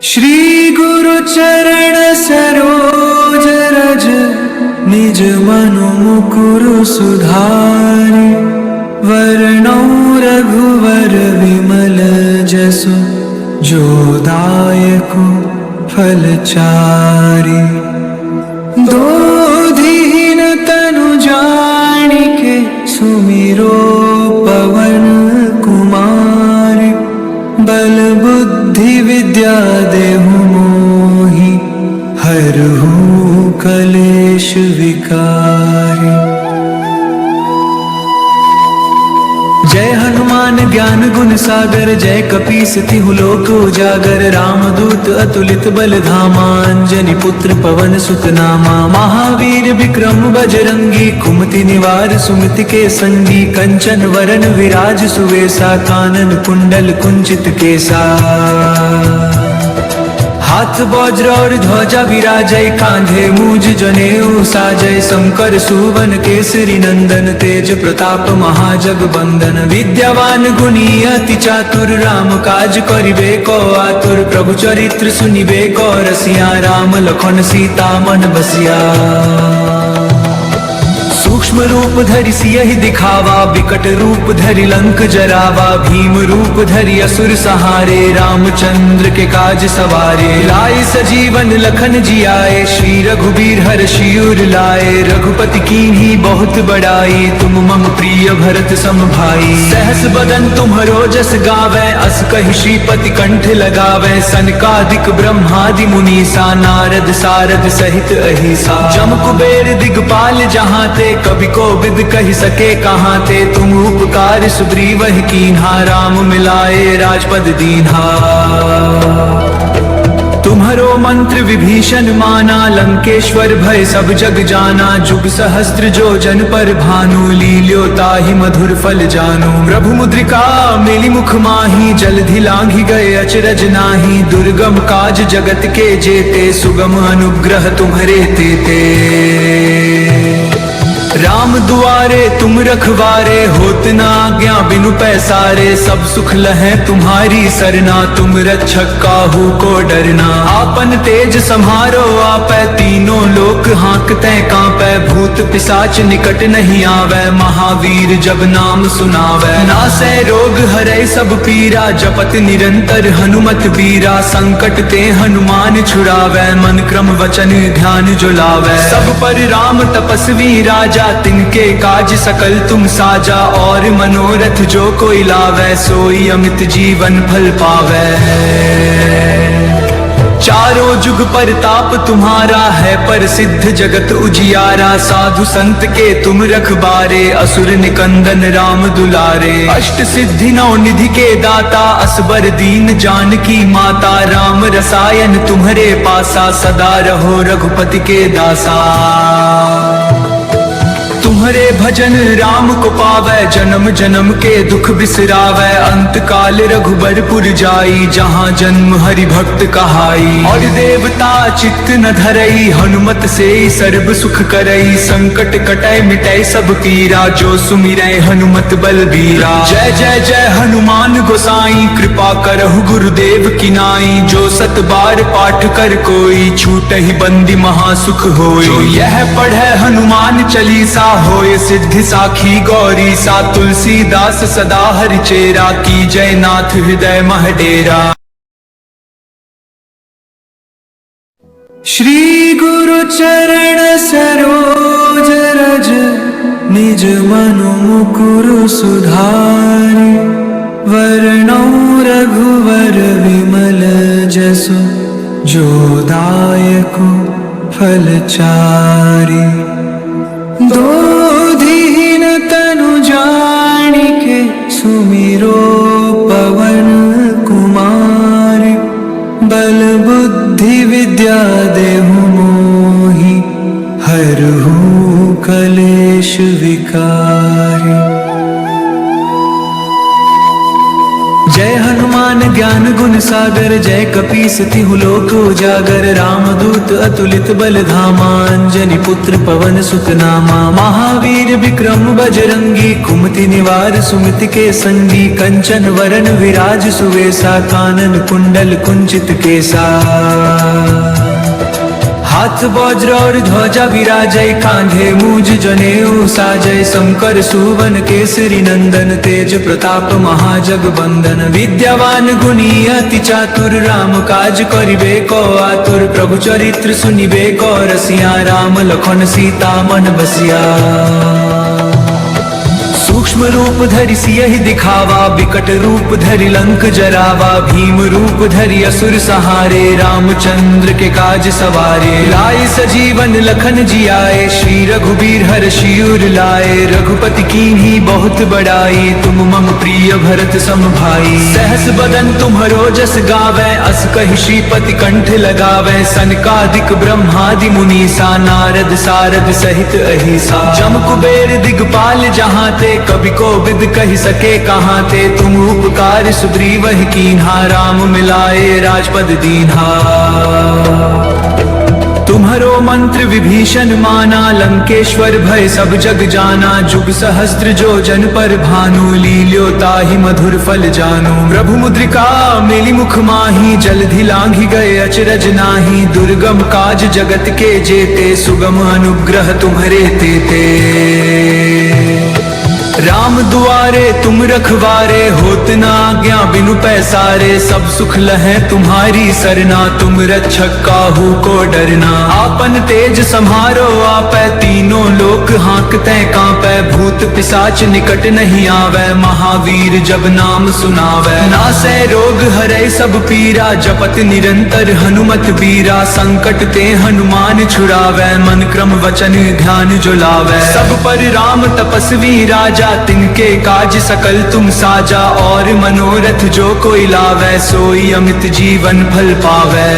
श्री गुरु चरण सरोज रज निज मनु मुकुरु सुधारि। वरणौ रघुवर विमल जसु जो दायको फल चारि। दोधीन तनु जानिके सुमिरो पवन कुमार। बल बुद्धि विद्या देहु मोहि हरहु कलेश विकार। जय हनुमान ज्ञान गुण सागर जय कपीस तिहु लोक उजागर। रामदूत अतुलित बल धामा अंजनी पुत्र पवन सुत नामा। महावीर विक्रम बजरंगी कुमति निवार सुमति के संगी। कंचन वरन विराज सुवेसा कानन कुंडल कुंचित केसा। हाथ वज्र और ध्वजा विराजय कांधे मूज जनेऊ साजय। शंकर सुवन केसरी नंदन तेज प्रताप महाजगबंदन। विद्यावान गुणी अति चातुर राम काज करिबे को आतुर। प्रभु चरित्र सुनिबे को रसिया राम लखन सीता मन बसिया। सूक्ष्म रूप धरि सियहि दिखावा विकट रूप धरि लंक जरावा। भीम रूप धरि असुर सहारे रामचंद्र के काज सवारे। लाए सजीवन लखन जियाए श्री रघुबीर हर्षि उर लाए। रघुपति कीन्ही बहुत बड़ाई तुम मम प्रिय भरत सम भाई। सहस बदन तुम्हरो जस गावै अस कहि श्रीपति कंठ लगावै। सनकादिक ब्रह्मादि मुनीसा नारद सारद सहित अहिसा। जम कुबेर दिगपाल जहाँ ते कवि को विद कही सके कहाँ ते। तुम उपकार सुग्रीवहि कीन्हा राम मिलाए राजपद दीन्हा। तुम्हरो मंत्र विभीषण माना लंकेश्वर भय सब जग जाना। जुग सहस्त्र जो जन पर भानु लील्यो ताहि मधुर फल जानु। प्रभु मुद्रिका मेली मुख माही जलधि लांघि गए अचरज नाही। दुर्गम काज जगत के जेते सुगम अनुग्रह तुम्हरे तेते। राम दुआरे तुम रखवारे होत न आज्ञा बिनु पैसारे। सब सुख लहै तुम्हारी सरना तुम रक्षक काहू को डरना। आपन तेज सम्हारो आपै तीनों लोक हाँकते कांपै। भूत पिशाच निकट नहीं आवे महावीर जब नाम सुनावै। नासै रोग हरै सब पीरा जपत निरंतर हनुमत बीरा। संकट ते हनुमान छुड़ावै मन क्रम वचन ध्यान जो लावै। सब पर राम तपस्वी राजा तिनके काज सकल तुम साजा। और मनोरथ जो कोई लावै सोई अमित जीवन फल पावै। चारों जुग परताप तुम्हारा है प्रसिद्ध जगत उजियारा। साधु संत के तुम रखबारे असुर निकंदन राम दुलारे। अष्ट सिद्धि नौ निधि के दाता असबर दीन जानकी माता। राम रसायन तुम्हरे पासा सदा रहो रघुपति के दासा। तुम्हरे भजन राम को पावै जन्म जन्म के दुख बिसरावै। अंत काल रघुबरपुर जाई जहाँ जन्म हरि भक्त कहाई। और देवता चित्त न धरई हनुमत से सर्व सुख करई। संकट कटै मिटै सब पीरा जो सुमिरै हनुमत बलबीरा। जय जय जय हनुमान गोसाई कृपा करहु गुरुदेव की नाई। जो सत बार पाठ कर कोई छूटहि बंदी महासुख होई। जो यह पढ़ै हनुमान चालीसा होय सिद्धि साखी गौरी सा। तुलसीदास सदा हरि चेरा की जय नाथ हृदय मह डेरा। श्री गुरु चरण सरोज रज निज मनु मुकुरु सुधारि। वरणौ रघुवर विमल जसु जो दायको फल चारि। दोधीन तनु जानिके सुमिरो पवन कुमार। बल बुद्धि विद्या देहु मोहि हरहु कलेश विकार। जय हनुमान हनुमान ज्ञान गुण सागर, जय कपीस तिहु लोक उजागर। रामदूत अतुलित बल धामा, अंजनी पुत्र पवन सुत नामा। महावीर विक्रम बजरंगी, कुमति निवार सुमति के संगी। कंचन वरण विराज सुवेसा, कानन कुंडल कुंचित केसा। हाथ वज्र और ध्वजा विराजय, कांधे मूज जनेऊ साजय। शंकर सुवन केसरी नंदन, तेज प्रताप महाजगबंदन। विद्यावान गुणी अति चातुर, राम काज करिबे को आतुर। प्रभु चरित्र सुनिबे को रसिया, राम लखन सीता मन बसिया। सूक्ष्म रूप धरि सियहि दिखावा, विकट रूप धरि लंक जरावा। भीम रूप धरि असुर सहारे, रामचंद्र के काज सवारे। लाए सजीवन लखन जियाए, श्री रघुबीर हर्षि उर लाए। रघुपति कीन्ही बहुत बड़ाई, तुम मम प्रिय भरत सम भाई। सहस बदन तुम्हरो जस गावै, अस कहि श्रीपति कंठ लगावै। सनकादिक ब्रह्मादि मुनीसा, नारद सारद सहित अहिसा। जम कुबेर दिगपाल जहाँ ते, कवि को विद कही सके कहाँ ते। तुम उपकार सुग्रीवहि कीन्हा, राम मिलाए राजपद दीन्हा। तुम्हरो मंत्र विभीषण माना, लंकेश्वर भय सब जग जाना। जुग सहस्त्र जो जन पर भानु, लील्यो ताहि मधुर फल जानु। प्रभु मुद्रिका मेलि मुख माही, जलधि लांघि गए अचरज नाही। दुर्गम काज जगत के जेते, सुगम अनुग्रह तुम्हरे तेते। राम दुआरे तुम रखवारे, होत न आज्ञा बिनु पैसारे। सब सुख लहै तुम्हारी सरना, तुम रक्षक काहू को डरना। आपन तेज सम्हारो आपै, तीनों लोक हाँकते कांपै। भूत पिशाच निकट नहीं आवै, महावीर जब नाम सुनावै। नासै रोग हरै सब पीरा, जपत निरंतर हनुमत बीरा। संकट ते हनुमान छुड़ावै, मन क्रम वचन ध्यान जो लावै। सब पर राम तपस्वी राजा, तिनके काज सकल तुम साजा। और मनोरथ जो कोई लावै, सोई अमित जीवन फल पावै।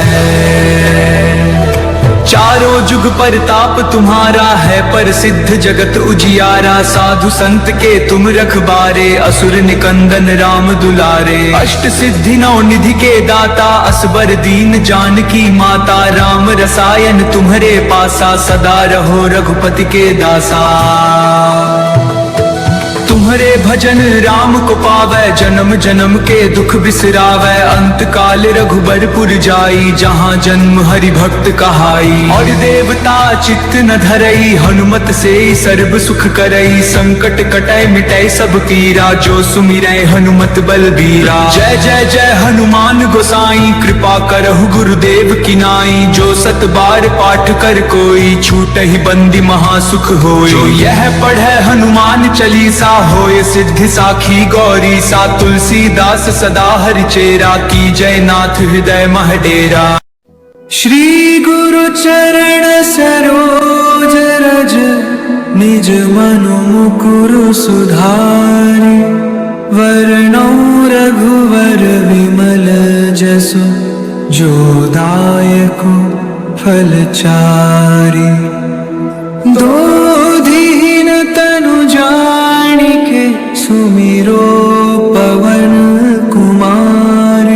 चारों जुग परताप तुम्हारा है, प्रसिद्ध जगत उजियारा। साधु संत के तुम रखबारे, असुर निकंदन राम दुलारे। अष्ट सिद्धि नौ निधि के दाता, असबर दीन जानकी माता। राम रसायन तुम्हरे पासा, सदा रहो रघुपति के दासा। तुम्हरे भजन राम को पावै, जन्म जन्म के दुख बिसरावै। अंत काल रघुबरपुर जाई, जहाँ जन्म हरि भक्त कहाई। और देवता चित्त न धरई, हनुमत से सर्व सुख करई। संकट कटै मिटै सब पीरा, जो सुमिरै हनुमत बलबीरा। जय जय जय हनुमान गोसाई, कृपा करहु गुरुदेव की नाई। जो सत बार पाठ कर कोई, छूटहि बंदी महासुख होई। जो यह पढ़ै हनुमान चालीसा, होय सिद्धि साखी गौरी सा। तुलसीदास सदा हरि चेरा, की जय नाथ हृदय मह डेरा। श्री गुरु चरण सरोज रज, निज मनु मुकुर सुधारि। वरणौ रघुवर विमल जसु, जो दायक फल चारि। दो दीन तनु जानिके, सुमिरो पवन कुमार।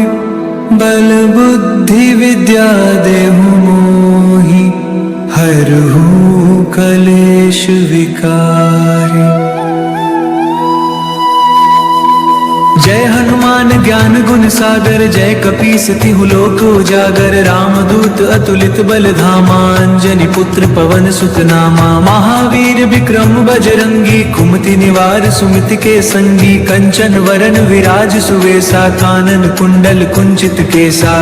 बल बुद्धि विद्या देहु मोहि, हरहु कलेश विकार। जय हनुमान ज्ञान गुण सागर, जय कपीस तिहु लोक उजागर। रामदूत अतुलित बल धामा, अंजनी पुत्र पवन सुत नामा। महावीर विक्रम बजरंगी, कुमति निवार सुमति के संगी। कंचन वरण विराज सुवेसा, कानन कुंडल कुंचित केसा।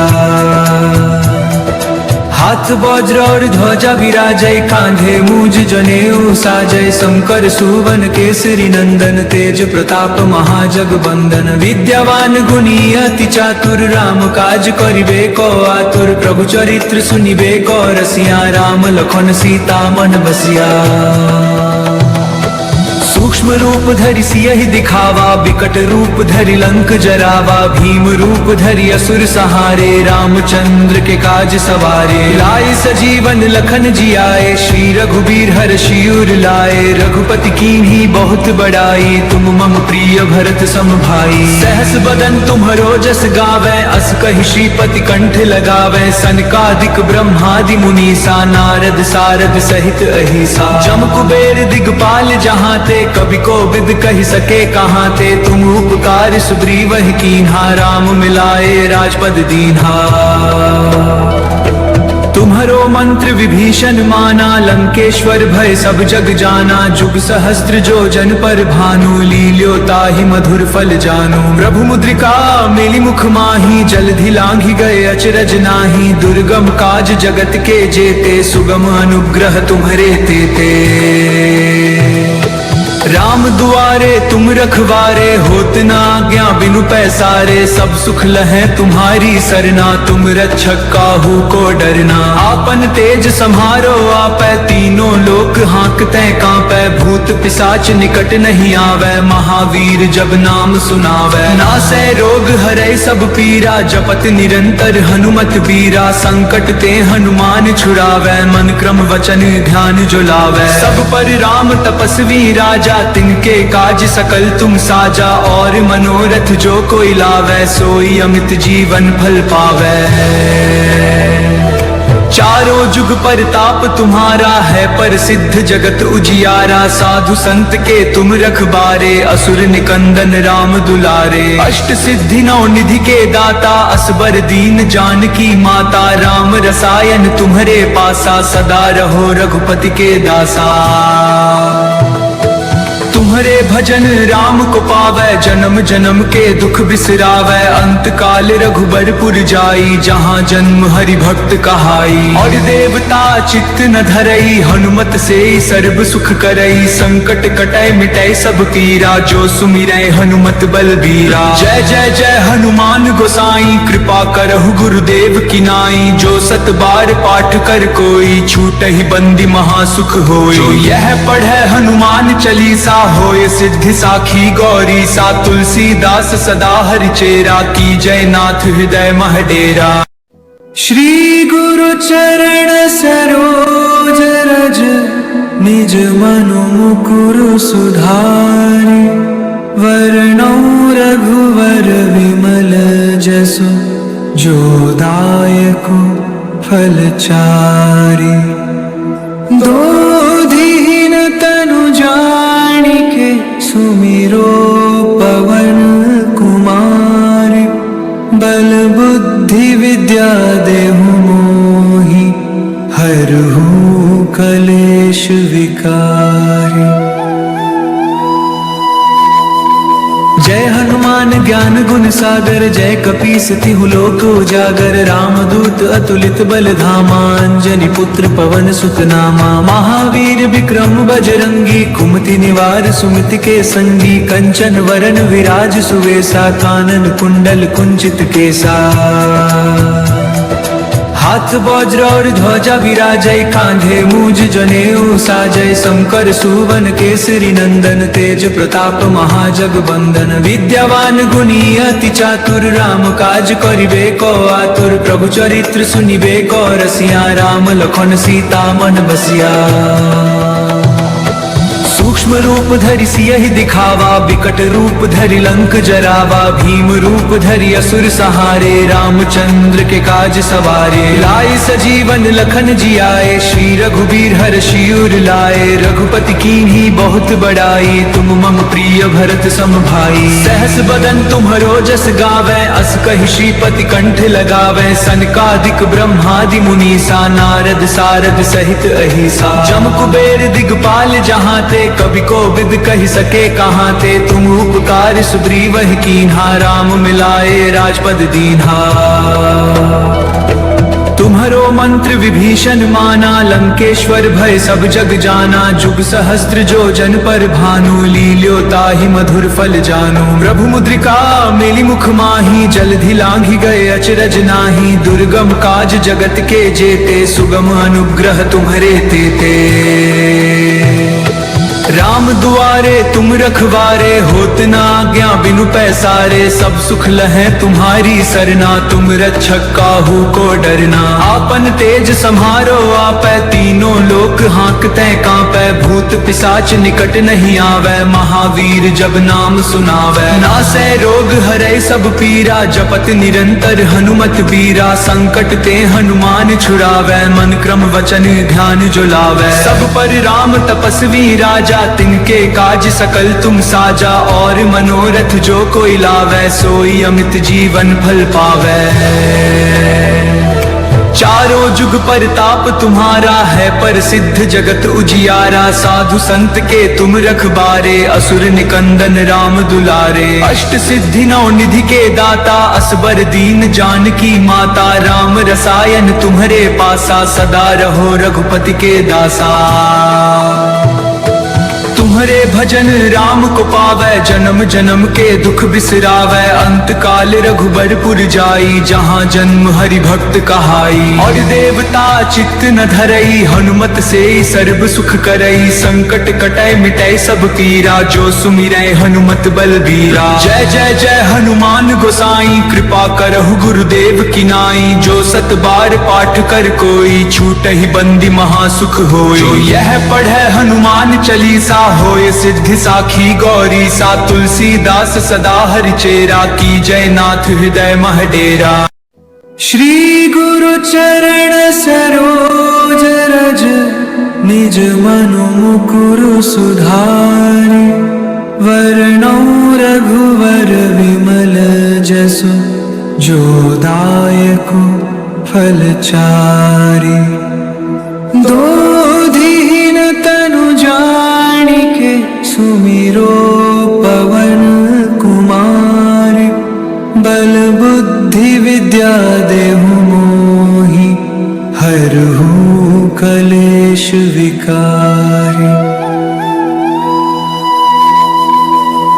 हाथ वज्र और ध्वजा विराजय, कांधे मूज जनेऊ साजय। शंकर सुवन केसरी नंदन, तेज प्रताप महाजगबंदन। विद्यावान गुणी अति चातुर, राम काज करिबे को आतुर। प्रभु चरित्र सुनिबे को रसिया, राम लखन सीता मन बसिया। सूक्ष्म रूप धरि सियहि दिखावा, विकट रूप धरि लंक जरावा। भीम रूप धरि असुर सहारे, रामचंद्र के काज सवारे। लाए सजीवन लखन जियाए, श्री रघुबीर हर्षि उर लाए। रघुपति कीन्ही बहुत बड़ाई, तुम मम प्रिय भरत सम भाई। सहस बदन तुम्हरो जस गावे, अस कहि श्रीपति कंठ लगावे। सनकादिक ब्रह्मादि मुनीसा, नारद सारद सहित अहिसा। जम कुबेर दिगपाल जहाँ ते, कवि को विद कहि सके कहाँ ते। तुम उपकार सुग्रीवहि कीन्हा, राम मिलाए राजपद दीन्हा। तुम्हरो मंत्र विभीषण माना, लंकेश्वर भय सब जग जाना। जुग सहस्त्र जो जन पर भानु, लील्यो ताहि मधुर फल जानू। प्रभु मुद्रिका मेलि मुख माही, जलधि लांघि गए अचरज नाही। दुर्गम काज जगत के जेते, सुगम अनुग्रह तुम्हरे तेते। राम दुआरे तुम रखवारे, होत न आज्ञा बिनु पैसारे। सब सुख लहै तुम्हारी सरना, तुम रक्षक काहू को डरना। आपन तेज सम्हारो आपै, तीनों लोक हाँकते कांपै। भूत पिशाच निकट नहीं आवे, महावीर जब नाम सुनावै। नासै रोग हरै सब पीरा, जपत निरंतर हनुमत बीरा। संकट ते हनुमान छुड़ावै, मन क्रम वचन ध्यान जो लावै। सब पर राम तपस्वी राजा, तिनके काज सकल तुम साजा। और मनोरथ जो कोई लावै, सोई अमित जीवन फल पावै। चारों जुग परताप तुम्हारा है, प्रसिद्ध जगत उजियारा। साधु संत के तुम रखबारे, असुर निकंदन राम दुलारे। अष्ट सिद्धि नौ निधि के दाता, असबर दीन जानकी माता। राम रसायन तुम्हरे पासा, सदा रहो रघुपति के दासा। तुम्हरे भजन राम को पावै, जन्म जन्म के दुख बिसरावै। अंत काल रघुबरपुर जाई, जहाँ जन्म हरि भक्त कहाई। और देवता चित्त न धरई, हनुमत से सर्व सुख करई। संकट कटै मिटै सब पीरा, जो सुमिरै हनुमत बलबीरा। जय जय जय हनुमान गोसाई, कृपा करहु गुरुदेव की नाई। जो सत बार पाठ कर कोई, छूटहि बंदी महासुख होई। जो यह पढ़ै हनुमान चालीसा, होय सिद्धि साखी गौरी सा। तुलसीदास सदा हरि चेरा, की जय नाथ हृदय मह डेरा। श्री गुरु चरण सरोज रज, निज मनु मुकुर सुधारि। वरणौ रघुवर विमल जसु, जो दायक फल चारि। दोधीन तनु जानिके, सुमिरो पवन कुमार। बल बुद्धि विद्या देहु मोहि, हरहु कलेश विकार। जय हनुमान ज्ञान गुण सागर, जय कपीस तिहु लोक उजागर। रामदूत अतुलित बल धामा, अंजनी पुत्र पवन सुत नामा। महावीर विक्रम बजरंगी, कुमति निवार सुमति के संगी। कंचन वरन विराज सुवेसा, कानन कुंडल कुंचित केसा। हाथ वज्र और ध्वजा विराजय, कांधे मूज जनेऊ साजय। शंकर सुवन केसरी नंदन, तेज प्रताप महाजगबंदन। विद्यावान गुणी अति चातुर, राम काज करिबे को आतुर। प्रभु चरित्र सुनिबे को रसिया, राम लखन सीता मन बसिया। सूक्ष्म रूप धरि सियहि दिखावा, विकट रूप धरि लंक जरावा। भीम रूप धरि असुर सहारे, रामचंद्र के काज सवारे। लाए सजीवन लखन जियाए, श्री रघुबीर हर्षि उर लाए। रघुपति कीन्ही बहुत बड़ाई, तुम मम प्रिय भरत सम भाई। सहस बदन तुम्हरो जस गावै, अस कहि श्रीपति कंठ लगावै। सनकादिक ब्रह्मादि मुनीसा, नारद सारद सहित अहिसा। जम कुबेर दिगपाल जहाँ ते, कवि को विद कहि सके कहाँ ते। तुम उपकार सुग्रीवहि कीन्हा, राम मिलाए राजपद दीन्हा। तुम्हरो मंत्र विभीषण माना, लंकेश्वर भय सब जग जाना। जुग सहस्त्र जो जन पर भानु, लील्यो ताहि मधुर फल जानू। प्रभु मुद्रिका मेलि मुख माही, जलधि लांघि गए अचरज नाही। दुर्गम काज जगत के जेते, सुगम अनुग्रह तुम्हरे तेते। राम दुआरे तुम रखवारे, होत ना आज्ञा बिनु पैसारे। सब सुख लहै तुम्हारी सरना, तुम रक्षक काहू को डरना। आपन तेज सम्हारो आपै, तीनों लोक हाँकते कांपै। भूत पिशाच निकट नहीं आवे, महावीर जब नाम सुनावै। नासै रोग हरै सब पीरा, जपत निरंतर हनुमत बीरा। संकट ते हनुमान छुड़ावै, मन क्रम वचन ध्यान जो लावै। सब पर राम तपस्वी राजा, तिनके काज सकल तुम साजा। और मनोरथ जो कोई लावै, सोई अमित जीवन फल पावै। चारों जुग परताप तुम्हारा है, पर सिद्ध जगत उजियारा। साधु संत के तुम रखबारे, असुर निकंदन राम दुलारे। अष्ट सिद्धि नौ निधि के दाता, असबर दीन जानकी माता। राम रसायन तुम्हारे पासा, सदा रहो रघुपति के दासा। तुम्हारे भजन राम को पावै, जन्म जन्म के दुख बिसरावै। अंत काल रघुबरपुर जाई, जहाँ जन्म हरि भक्त कहाई। और देवता चित्त न धरई, हनुमत से सर्व सुख करई। संकट कटै मिटै सब पीरा, जो सुमिरै हनुमत बलबीरा। जय जय जय हनुमान गोसाई, कृपा करहु गुरुदेव की नाई। जो सत बार पाठ कर कोई, छूटहि बंदी महासुख होई। जो यह पढ़ै हनुमान चालीसा, होय सिद्धि साखी गौरी सा। तुलसीदास सदा हरि चेरा, की जय नाथ हृदय मह डेरा। श्री गुरु चरण सरोज रज, निज मनु मुकुर सुधारि। वरणौ रघुवर विमल जसु, जो दायक फल चारि। दो दीन तनु जानिके, सुमिरो पवन कुमार। बल बुद्धि विद्या देहु मोहि, हरहु कलेश विकार।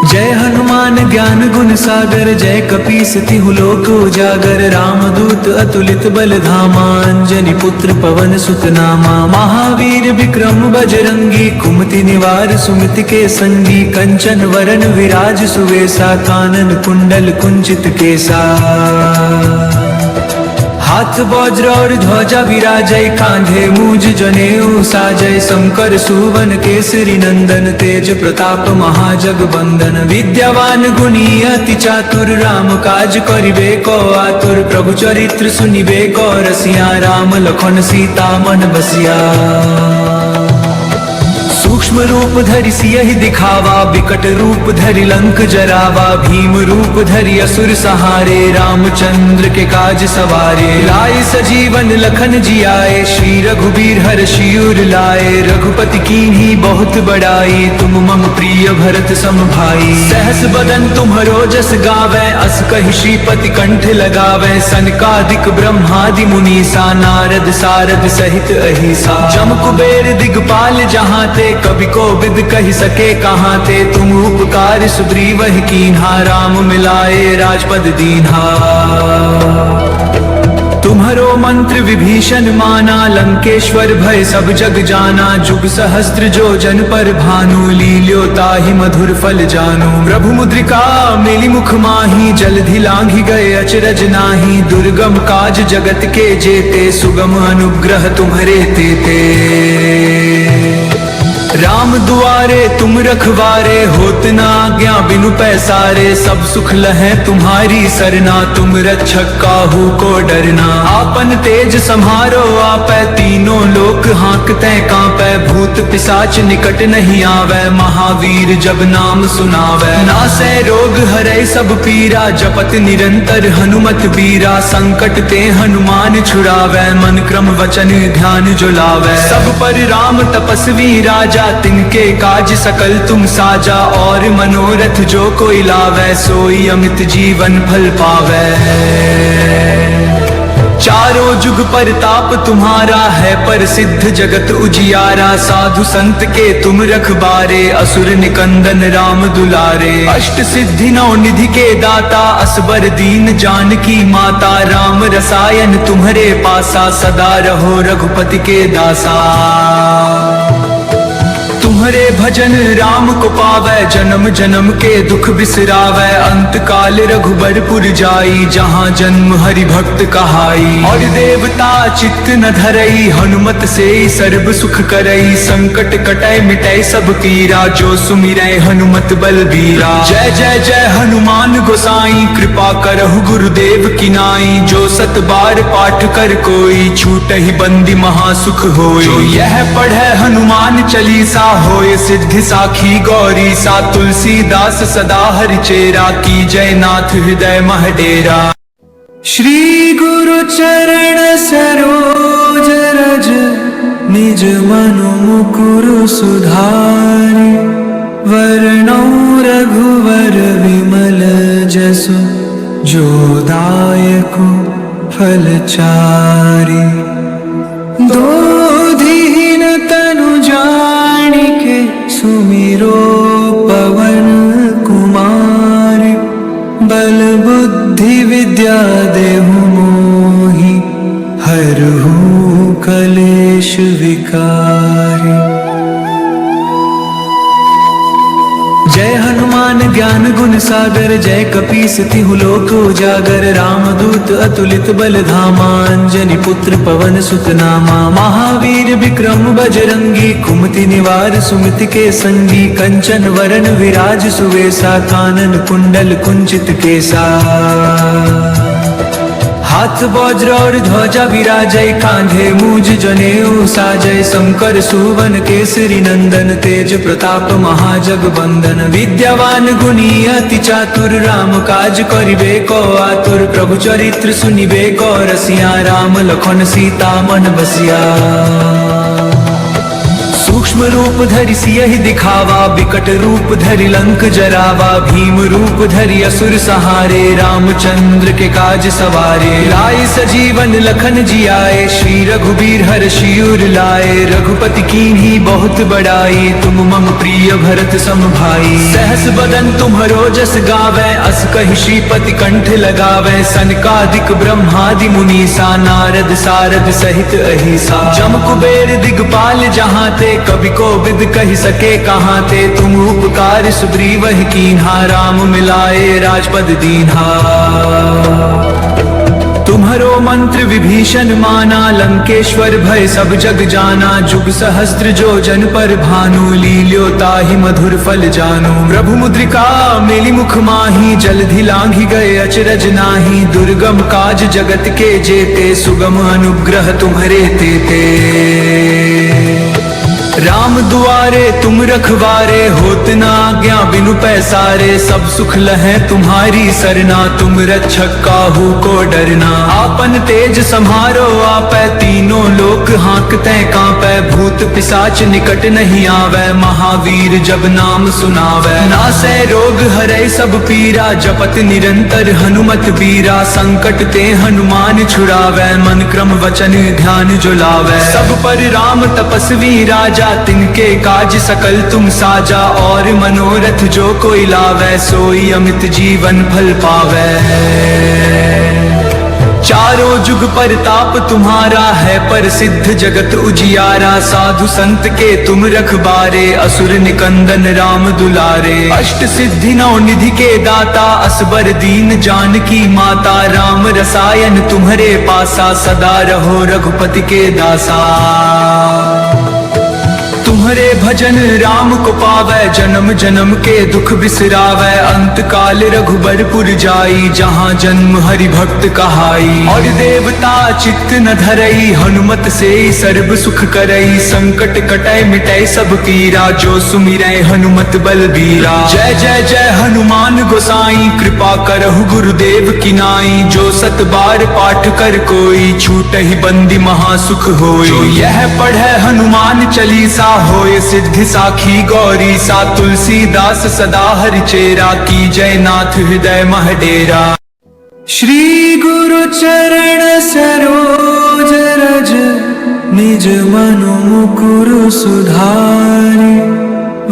जय हनुमान ज्ञान गुण सागर, जय कपीस तिहु लोक उजागर। रामदूत अतुलित बल धामा, अंजनी पुत्र पवन सुत नामा। महावीर विक्रम बजरंगी, कुमति निवार सुमति के संगी। कंचन वरन विराज सुवेसा, कानन कुंडल कुंचित केसा। हाथ वज्र और ध्वजा विराजय, कांधे मूज जनेऊ साजय। शंकर सुवन केसरी नंदन, तेज प्रताप महाजगवंदन। विद्यावान गुणी अति चातुर, राम काज करिबे को आतुर। प्रभु चरित्र सुनिबे को रसिया, राम लखन सीता मन बसिया। सूक्ष्म रूप धरि सियहि दिखावा, विकट रूप धरि लंक जरावा। भीम रूप धरि असुर सहारे, रामचंद्र के काज सवारे। लाए सजीवन लखन जियाए, श्री रघुबीर हर्षि उर लाए। रघुपति कीन्ही बहुत बड़ाई, तुम मम प्रिय भरत सम भाई। सहस बदन तुम्हरो जस गावै, अस कहि श्रीपति कंठ लगावै। सनकादिक ब्रह्मादि मुनीसा, नारद सारद सहित अहिसा। जम कुबेर दिगपाल जहाँ ते, कवि को विद कही सके कहाँ ते। तुम उपकार सुग्रीवहि कीन्हा, राम मिलाए राजपद दीन्हा। तुम्हारो मंत्र विभीषण माना, लंकेश्वर भय सब जग जाना। जुग सहस्त्र जो जन पर भानु, लील्यो ताहि मधुर फल जानु। प्रभु मुद्रिका मेलि मुख माहि, जलधि लांघि गए अचरज नाही। दुर्गम काज जगत के जेते, सुगम अनुग्रह तुम्हारे तेते। राम दुआरे तुम रखवारे, होत ना आज्ञा बिनु पैसारे। सब सुख लहै तुम्हारी सरना, तुम रक्षक काहू को डरना। आपन तेज सम्हारो आपै, तीनों लोक हाँकते कांपै। भूत पिशाच निकट नहीं आवे, महावीर जब नाम सुनावै। नासै रोग हरै सब पीरा, जपत निरंतर हनुमत बीरा। संकट ते हनुमान छुड़ावै, मन क्रम वचन ध्यान जो लावै। सब पर राम तपस्वी राजा, तिनके काज सकल तुम साजा। और मनोरथ जो कोई लावै, सोई अमित जीवन फल पावै। चारों जुग परताप तुम्हारा है, पर सिद्ध जगत उजियारा। साधु संत के तुम रखबारे, असुर निकंदन राम दुलारे। अष्ट सिद्धि नौ निधि के दाता, असबर दीन जानकी माता। राम रसायन तुम्हारे पासा, सदा रहो रघुपति के दासा। तुम्हारे भजन राम को पावै, जन्म जन्म के दुख बिसरावै। अंत काल रघुबरपुर जाई, जहाँ जन्म हरि भक्त कहाई। और देवता चित्त न धरई, हनुमत से सर्व सुख करई। संकट कटै मिटै सब पीरा, जो सुमिरै हनुमत बलबीरा। जय जय जय हनुमान गोसाई, कृपा करहु गुरुदेव की नाई। जो सत बार पाठ कर कोई, छूटहि बंदी महासुख होई। जो यह पढ़ै हनुमान चालीसा, होय सिद्धि साखी गौरी सा। तुलसीदास सदा हरिचेरा, की जय नाथ हृदय मह डेरा। श्री गुरु चरण सरोज रज, निज मनु मुकुर सुधारि। वरणौ रघुवर विमल जसु, जो दायक फल चारि। दोधीन तनु जानिके, सुमिरो पवन कुमार। बल बुद्धि विद्या देहु मोहि, हरहु कलेश विकार। जय हनुमान ज्ञान गुण सागर, जय कपीस तिहु लोक उजागर। रामदूत अतुलित बल धामा, अंजनी पुत्र पवन सुत नामा। महावीर विक्रम बजरंगी, कुमति निवार सुमति के संगी। कंचन वरण विराज सुवेसा, कानन कुंडल कुंचित केसा। हाथ वज्र और ध्वजा विराजय, कांधे मूज जनेऊ साजय। शंकर सुवन केसरी नंदन, तेज प्रताप महाजगबंदन। विद्यावान गुणी अति चातुर, राम काज करिबे को आतुर। प्रभु चरित्र सुनिबे को रसिया, राम लखन सीता मन बसिया। सूक्ष्म रूप धरि सियहि दिखावा, विकट रूप धरि लंक जरावा। भीम रूप धरि असुर सहारे, रामचंद्र के काज सवारे। लाए सजीवन लखन जियाए, श्री रघुबीर हर्षि उर लाए। रघुपति कीन्ही बहुत बड़ाई, तुम मम प्रिय भरत सम भाई। सहस बदन तुम्हरो जस गावै, अस कहि श्रीपति कंठ लगावै। सनकादिक ब्रह्मादि मुनीसा, नारद सारद सहित अहिसा। जम कुबेर दिगपाल जहाँ ते, कवि को विद कही सके कहाँ ते। तुम उपकार सुग्रीवहि कीन्हा, राम मिलाए राजपद दीन्हा। तुम्हरो मंत्र विभीषण माना, लंकेश्वर भय सब जग जाना। जुग सहस्त्र जो जन पर भानु, लील्यो ताहि मधुर फल जानु। प्रभु मुद्रिका मेलि मुख माही, जलधि लांघि गए अचरज नाही। दुर्गम काज जगत के जेते, सुगम अनुग्रह तुम्हरे तेते। राम दुआरे तुम रखवारे, होत न आज्ञा बिनु पैसारे। सब सुख लहै तुम्हारी सरना, तुम रक्षक काहू को डरना। आपन तेज सम्हारो आपै, तीनों लोक हाँकते कांपै। भूत पिशाच निकट नहीं आवै, महावीर जब नाम सुनावै। नासै रोग हरै सब पीरा, जपत निरंतर हनुमत बीरा। संकट ते हनुमान छुड़ावै, मन क्रम वचन ध्यान जो लावै। सब पर राम तपस्वी राजा, तिनके काज सकल तुम साजा। और मनोरथ जो कोई लावै, सोई अमित जीवन फल पावै। चारों जुग परताप तुम्हारा है, प्रसिद्ध जगत उजियारा। साधु संत के तुम रखबारे, असुर निकंदन राम दुलारे। अष्ट सिद्धि नौ निधि के दाता, असबर दीन जानकी माता। राम रसायन तुम्हारे पासा, सदा रहो रघुपति के दासा। तुम्हारे भजन राम को पावै, जन्म जन्म के दुख बिसरावै। अंत काल रघुबरपुर जाई, जहाँ जन्म हरि भक्त कहाई। और देवता चित्त न धरई, हनुमत से सर्व सुख करई। संकट कटै मिटै सब पीरा, जो सुमिरै हनुमत बलबीरा। जय जय जय हनुमान गोसाई, कृपा करहु गुरुदेव की नाई। जो सत बार पाठ कर कोई, छूटहि बंदी महासुख होई। जो यह पढ़ै हनुमान चालीसा, होय सिद्धि साखी गौरी सा। तुलसीदास सदा हरिचेरा, की जय नाथ हृदय मह डेरा। श्री गुरु चरण सरोज रज, निज मनु मुकुर सुधारि।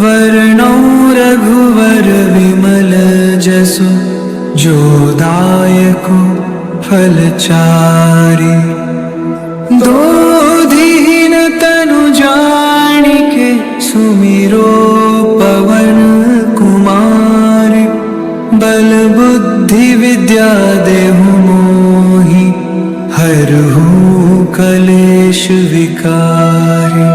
वरणौ रघुवर विमल जसु, जो दायक फल चारि। दोधीन तनु जानिके, सुमिरो कलेश विकारी।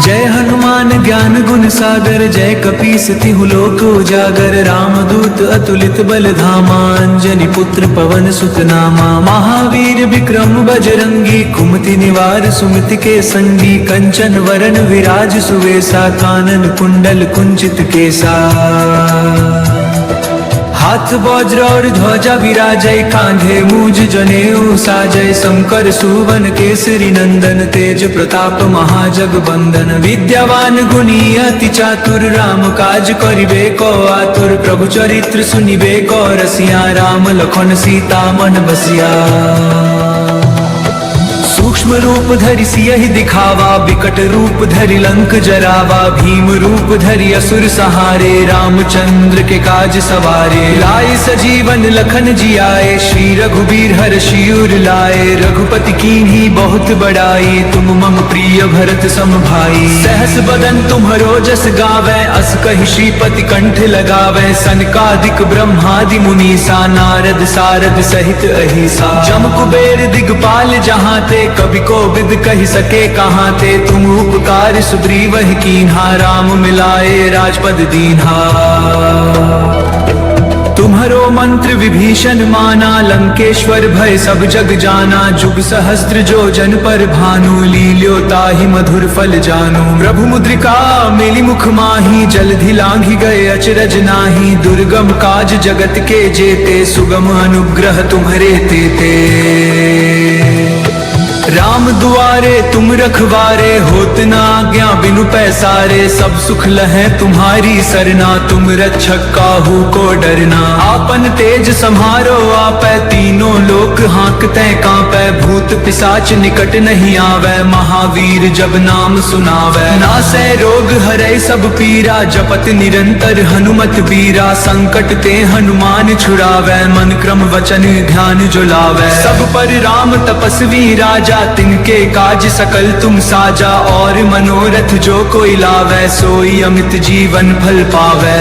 जय हनुमान ज्ञान गुण सागर, जय कपीस तिहु लोक उजागर। रामदूत अतुलित बल धामा, अंजनी पुत्र पवन सुत नामा। महावीर विक्रम बजरंगी, कुमति निवार सुमति के संगी। कंचन वरन विराज सुवेसा, कानन कुंडल कुंचित केसा। हाथ वज्र और ध्वजा विराजय, कांधे मूज जनेऊ साजय। शंकर सुवन केसरी नंदन, तेज प्रताप महाजगबंदन। विद्यावान गुणी अति चातुर, राम काज करिबे को आतुर। प्रभु चरित्र सुनिबे को रसिया, राम लखन सीता मन बसिया। सूक्ष्म रूप धरि सियहि दिखावा, विकट रूप धरि लंक जरावा। भीम रूप धरि असुर सहारे, रामचंद्र के काज सवारे। लाए सजीवन लखन जियाए, श्री रघुबीर हर्षि उर लाए। रघुपति कीन्ही बहुत बड़ाई, तुम मम प्रिय भरत सम भाई। सहस बदन तुम्हरो जस गावै, अस कहि श्रीपति कंठ लगावै। सनकादिक ब्रह्मादि मुनीसा, नारद सारद सहित अहिसा। जम कुबेर दिगपाल जहाँ ते, कवि को विद कही सके कहाँ ते। तुम उपकार सुग्रीवहि कीन्हा, राम मिलाए राजपद दीन्हा। तुम्हरो मंत्र विभीषण माना, लंकेश्वर भय सब जग जाना। जुग सहस्त्र जो जन पर भानु, लील्यो ताहि मधुर फल जानु। प्रभु मुद्रिका मेली मुख माही, जलधि लांघि गए अचरज नाही। दुर्गम काज जगत के जेते, सुगम अनुग्रह तुम्हरे तेते। राम दुआरे तुम रखवारे, होत न आज्ञा बिनु पैसारे। सब सुख लहै तुम्हारी सरना, तुम रक्षक काहू को डरना। आपन तेज सम्हारो आपै, तीनों लोक हाँकते कांपै। भूत पिशाच निकट नहीं आवे, महावीर जब नाम सुनावै। नासै रोग हरै सब पीरा, जपत निरंतर हनुमत बीरा। संकट ते हनुमान छुड़ावै, मन क्रम वचन ध्यान जो लावै। सब पर राम तपस्वी राजा, तिनके काज सकल तुम साजा। और मनोरथ जो कोई लावै, सोई अमित जीवन फल पावै।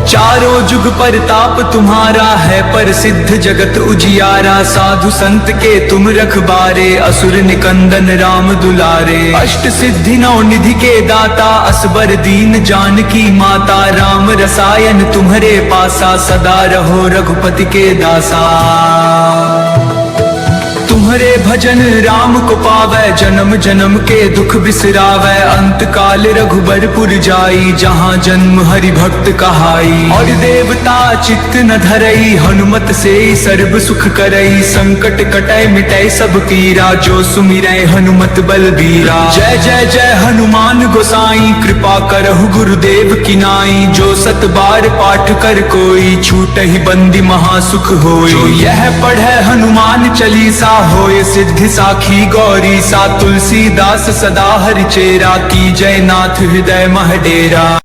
चारों जुग परताप तुम्हारा है, प्रसिद्ध जगत उजियारा। साधु संत के तुम रखबारे, असुर निकंदन राम दुलारे। अष्ट सिद्धि नौ निधि के दाता, असबर दीन जानकी माता। राम रसायन तुम्हरे पासा, सदा रहो रघुपति के दासा। तुम्हरे भजन राम को पावै, जन्म जन्म के दुख बिसरावै। अंत काल रघुबरपुर जाई, जहाँ जन्म हरि भक्त कहाई। और देवता चित्त न धरई, हनुमत से सर्व सुख करई। संकट कटै मिटै सब पीरा, जो सुमिरै हनुमत बलबीरा। जय जय जय हनुमान गोसाई, कृपा करहु गुरुदेव की नाई। जो सत बार पाठ कर कोई, छूटहि बंदी महासुख होई। जो यह पढ़ै हनुमान चालीसा, होय सिद्धि साखी गौरी सा। तुलसीदास सदा हरिचेरा, की जय नाथ हृदय मह डेरा।